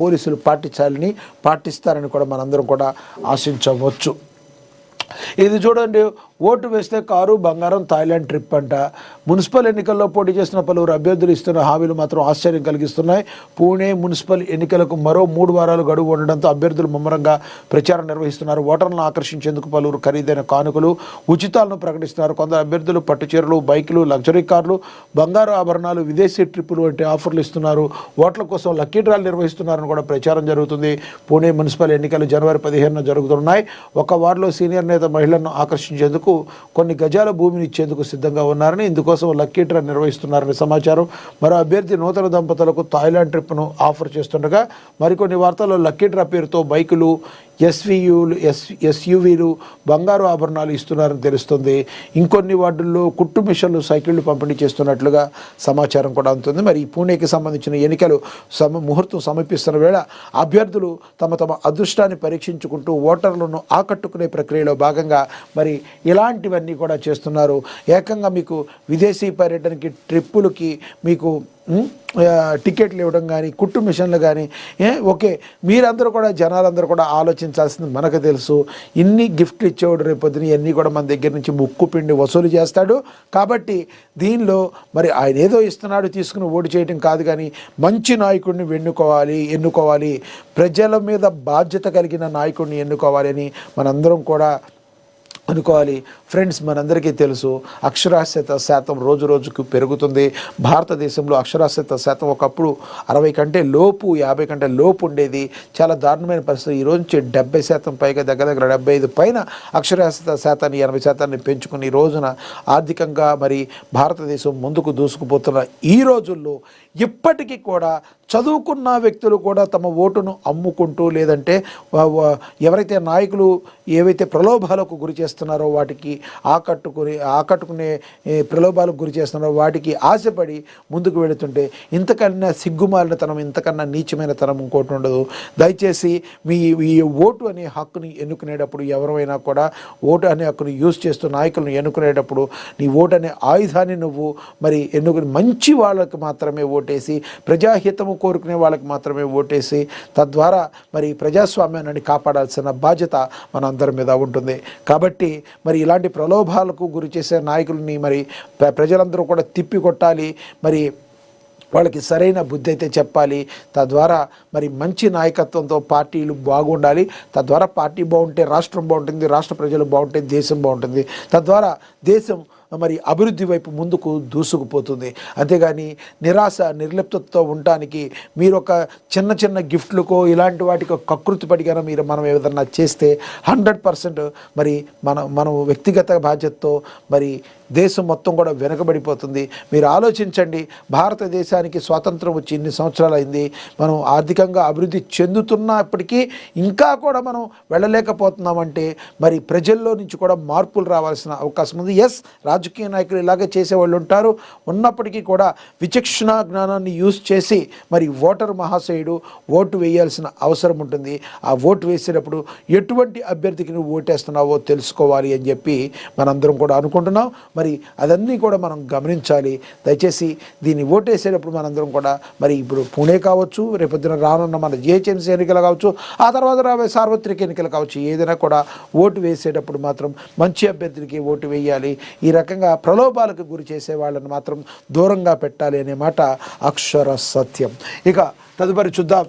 పోలీసులు పాటిస్తారని కూడా మనందరం కూడా ఆశించవచ్చు. ఇది చూడండి, ఓటు వేస్తే కారు బంగారం థాయిలాండ్ ట్రిప్ అంట. మున్సిపల్ ఎన్నికల్లో పోటీ చేసిన పలువురు అభ్యర్థులు ఇస్తున్న హామీలు మాత్రం ఆశ్చర్యం కలిగిస్తున్నాయి. పూణే మున్సిపల్ ఎన్నికలకు మరో 3 వారాలు గడువు ఉండడంతో అభ్యర్థులు ముమ్మరంగా ప్రచారం నిర్వహిస్తున్నారు. ఓటర్లను ఆకర్షించేందుకు పలువురు ఖరీదైన కానుకలు, ఉచితాలను ప్రకటిస్తున్నారు. కొందరు అభ్యర్థులు పట్టుచీరలు, బైకులు, లగ్జరీ కార్లు, బంగారు ఆభరణాలు, విదేశీ ట్రిప్పులు వంటి ఆఫర్లు ఇస్తున్నారు. ఓట్ల కోసం లక్కీ డ్రాలు నిర్వహిస్తున్నారని కూడా ప్రచారం జరుగుతుంది. పూణే మున్సిపల్ ఎన్నికలు జనవరి 15న జరుగుతున్నాయి. ఒక వార్డులో సీనియర్ నేత మహిళలను ఆకర్షించేందుకు కొన్ని గజాల భూమిని ఇచ్చేందుకు సిద్ధంగా ఉన్నారని, ఇందుకోసం లక్కీ డ్రా నిర్వహిస్తున్నారని సమాచారం. మరో అభ్యర్థి నూతన దంపతులకు థాయిలాండ్ ట్రిప్ను ఆఫర్ చేస్తుండగా మరికొన్ని వార్తల్లో లక్కీ డ్రా పేరుతో బైకులు, ఎస్యూవీలు, బంగారు ఆభరణాలు ఇస్తున్నారని తెలుస్తుంది. ఇంకొన్ని వార్డుల్లో కుట్టు మిషన్లు, సైకిళ్లు పంపిణీ చేస్తున్నట్లుగా సమాచారం కూడా అందుతుంది. మరి ఈ పూణేకి సంబంధించిన ఎన్నికలు ముహూర్తం సమీపిస్తున్న వేళ అభ్యర్థులు తమ అదృష్టాన్ని పరీక్షించుకుంటూ ఓటర్లను ఆకట్టుకునే ప్రక్రియలో భాగంగా మరి ఇలాంటివన్నీ కూడా చేస్తున్నారు. ఏకంగా మీకు విదేశీ పర్యటనకి, ట్రిప్పులకి మీకు టికెట్లు ఇవ్వడం కానీ, కుట్టు మిషన్లు కానీ, ఓకే, మీరందరూ కూడా జనాలందరూ కూడా ఆలోచించాల్సింది మనకు తెలుసు. ఇన్ని గిఫ్ట్లు ఇచ్చేవాడు రేపొద్దున ఇవన్నీ కూడా మన దగ్గర నుంచి ముక్కు పిండి వసూలు చేస్తాడు. కాబట్టి దీనిలో మరి ఆయన ఏదో ఇస్తున్నాడు తీసుకుని ఓటు చేయడం కాదు, కానీ మంచి నాయకుడిని ఎన్నుకోవాలి, ప్రజల మీద బాధ్యత కలిగిన నాయకుడిని ఎన్నుకోవాలి అని మనందరం కూడా అనుకోవాలి. ఫ్రెండ్స్, మనందరికీ తెలుసు అక్షరాస్యత శాతం రోజు రోజుకు పెరుగుతుంది. భారతదేశంలో అక్షరాస్యత శాతం ఒకప్పుడు 60 కంటే లోపు, 50 కంటే లోపు ఉండేది. చాలా దారుణమైన పరిస్థితి. ఈ రోజు నుంచి 70% పైగా, దగ్గర 75 పైన అక్షరాస్యత శాతాన్ని, 80% పెంచుకుని ఈ రోజున ఆర్థికంగా మరి భారతదేశం ముందుకు దూసుకుపోతున్న ఈ రోజుల్లో ఇప్పటికీ కూడా చదువుకున్న వ్యక్తులు కూడా తమ ఓటును అమ్ముకుంటూ, లేదంటే ఎవరైతే నాయకులు ఏవైతే ప్రలోభాలకు గురి చేస్తున్నారో వాటికి ఆకట్టుకునే ప్రలోభాలకు గురి చేస్తున్నారో వాటికి ఆశపడి ముందుకు వెళుతుంటే ఇంతకన్నా సిగ్గుమాలిన తనం, ఇంతకన్నా నీచమైన తనం ఇంకోటి ఉండదు. దయచేసి ఈ ఓటు అనే హక్కుని ఎన్నుకునేటప్పుడు ఎవరైనా కూడా ఓటు అనే హక్కుని యూజ్ చేస్తూ నాయకులను ఎన్నుకునేటప్పుడు నీ ఓటు అనే ఆయుధాన్ని నువ్వు మరి ఎన్నుకుని మంచి వాళ్ళకి మాత్రమే ఓటేసి, ప్రజాహితము కోరుకునే వాళ్ళకి మాత్రమే ఓటేసి, తద్వారా మరి ప్రజాస్వామ్యాన్ని కాపాడాల్సిన బాధ్యత మనందరి మీద ఉంటుంది. కాబట్టి మరి ఇలాంటి ప్రలోభాలకు గురి చేసే నాయకుల్ని మరి ప్రజలందరూ కూడా తిప్పికొట్టాలి. మరి వాళ్ళకి సరైన బుద్ధి అయితే చెప్పాలి. తద్వారా మరి మంచి నాయకత్వంతో పార్టీలు బాగుండాలి. తద్వారా పార్టీ బాగుంటే రాష్ట్రం బాగుంటుంది, రాష్ట్ర ప్రజలు బాగుంటే దేశం బాగుంటుంది. తద్వారా దేశం మరి అభివృద్ధి వైపు ముందుకు దూసుకుపోతుంది. అంతేగాని నిరాశ, నిర్లిప్తతో ఉండటానికి మీరు ఒక చిన్న గిఫ్ట్లకో ఇలాంటి వాటికో కకృతి పడిగానే మనం ఏదన్నా చేస్తే 100% మరి మనం వ్యక్తిగత బాధ్యతతో మరి దేశం మొత్తం కూడా వెనకబడిపోతుంది. మీరు ఆలోచించండి, భారతదేశానికి స్వాతంత్రం వచ్చి ఇన్ని సంవత్సరాలు అయింది. మనం ఆర్థికంగా అభివృద్ధి చెందుతున్నప్పటికీ ఇంకా కూడా మనం వెళ్ళలేకపోతున్నామంటే మరి ప్రజల్లో నుంచి కూడా మార్పులు రావాల్సిన అవకాశం ఉంది. రాజకీయ నాయకులు ఇలాగే చేసేవాళ్ళు ఉంటారు. ఉన్నప్పటికీ కూడా విచక్షణ జ్ఞానాన్ని యూజ్ చేసి మరి ఓటరు మహాశయుడు ఓటు వేయాల్సిన అవసరం ఉంటుంది. ఆ ఓటు వేసేటప్పుడు ఎటువంటి అభ్యర్థికి నువ్వు ఓటేస్తున్నావో తెలుసుకోవాలి అని చెప్పి మనందరం కూడా అనుకుంటున్నాం. మరి అదన్నీ కూడా మనం గమనించాలి. దయచేసి దీన్ని ఓటేసేటప్పుడు మనందరం కూడా మరి ఇప్పుడు పూణే కావచ్చు, రేపొద్దున రానున్న మన జిహెచ్ఎంసీ ఎన్నికలు కావచ్చు, ఆ తర్వాత రాబోయే సార్వత్రిక ఎన్నికలు కావచ్చు, ఏదైనా కూడా ఓటు వేసేటప్పుడు మాత్రం మంచి అభ్యర్థులకి ఓటు వేయాలి. ఈ రకంగా ప్రలోభాలకు గురి చేసే వాళ్ళని మాత్రం దూరంగా పెట్టాలి అనే మాట అక్షర సత్యం. ఇక తదుపరి చూద్దాం.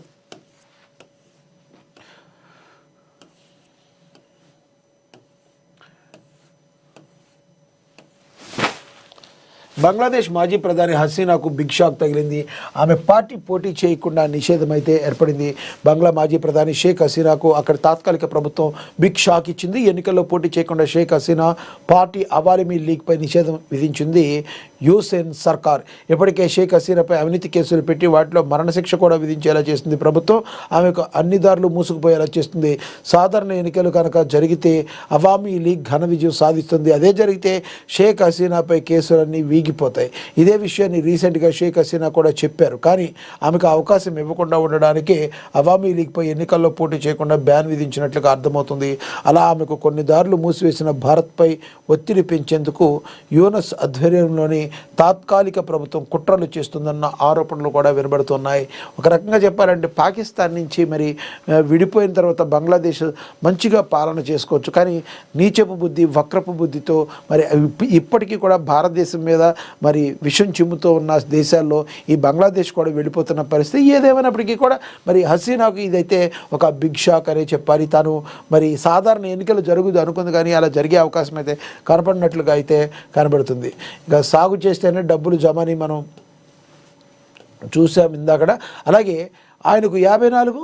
బంగ్లాదేశ్ మాజీ ప్రధాని హసీనాకు బిగ్ షాక్ తగిలింది. ఆమె పార్టీ పోటీ చేయకుండా నిషేధం అయితే ఏర్పడింది. బంగ్లా మాజీ ప్రధాని షేక్ హసీనాకు అక్కడ తాత్కాలిక ప్రభుత్వం బిగ్ షాక్ ఇచ్చింది. ఎన్నికల్లో పోటీ చేయకుండా షేక్ హసీనా పార్టీ అవామీ లీగ్పై నిషేధం విధించింది యూసేన్ సర్కార్. ఇప్పటికే షేక్ హసీనాపై అవినీతి కేసులు పెట్టి వాటిలో మరణశిక్ష కూడా విధించేలా చేస్తుంది ప్రభుత్వం. ఆమెకు అన్ని దారులు మూసుకుపోయేలా చేస్తుంది. సాధారణ ఎన్నికలు కనుక జరిగితే అవామీ లీగ్ ఘన విజయం సాధిస్తుంది. అదే జరిగితే షేక్ హసీనాపై కేసులన్నీ తగ్గిపోతాయి. ఇదే విషయాన్ని రీసెంట్గా షేక్ హసీనా కూడా చెప్పారు. కానీ ఆమెకు అవకాశం ఇవ్వకుండా ఉండడానికి అవామీ లీగ్పై ఎన్నికల్లో పోటీ చేయకుండా బ్యాన్ విధించినట్లుగా అర్థమవుతుంది. అలా ఆమెకు కొన్ని దారులు మూసివేసిన భారత్పై ఒత్తిడి పెంచేందుకు యూనస్ ఆధ్వర్యంలోని తాత్కాలిక ప్రభుత్వం కుట్రలు చేస్తుందన్న ఆరోపణలు కూడా వినబడుతున్నాయి. ఒక రకంగా చెప్పాలంటే పాకిస్తాన్ నుంచి మరి విడిపోయిన తర్వాత బంగ్లాదేశ్ మంచిగా పాలన చేసుకోవచ్చు, కానీ నీచపు బుద్ధి వక్రపు బుద్ధితో మరి ఇప్పటికీ కూడా భారతదేశం మీద మరి విషం చిమ్ముతూ ఉన్న దేశాల్లో ఈ బంగ్లాదేశ్ కూడా వెళ్ళిపోతున్న పరిస్థితి. ఏదేమైనప్పటికీ కూడా మరి హసీనాకు ఇదైతే ఒక బిగ్ షాక్ అనే చెప్పాలి. తాను మరి సాధారణ ఎన్నికలు జరుగుదు అనుకుంది, కానీ అలా జరిగే అవకాశం అయితే కనపడినట్లుగా అయితే కనబడుతుంది. ఇక సాగు చేస్తేనే డబ్బులు జమని మనం చూసాం ఇందాకడ. అలాగే ఆయనకు 54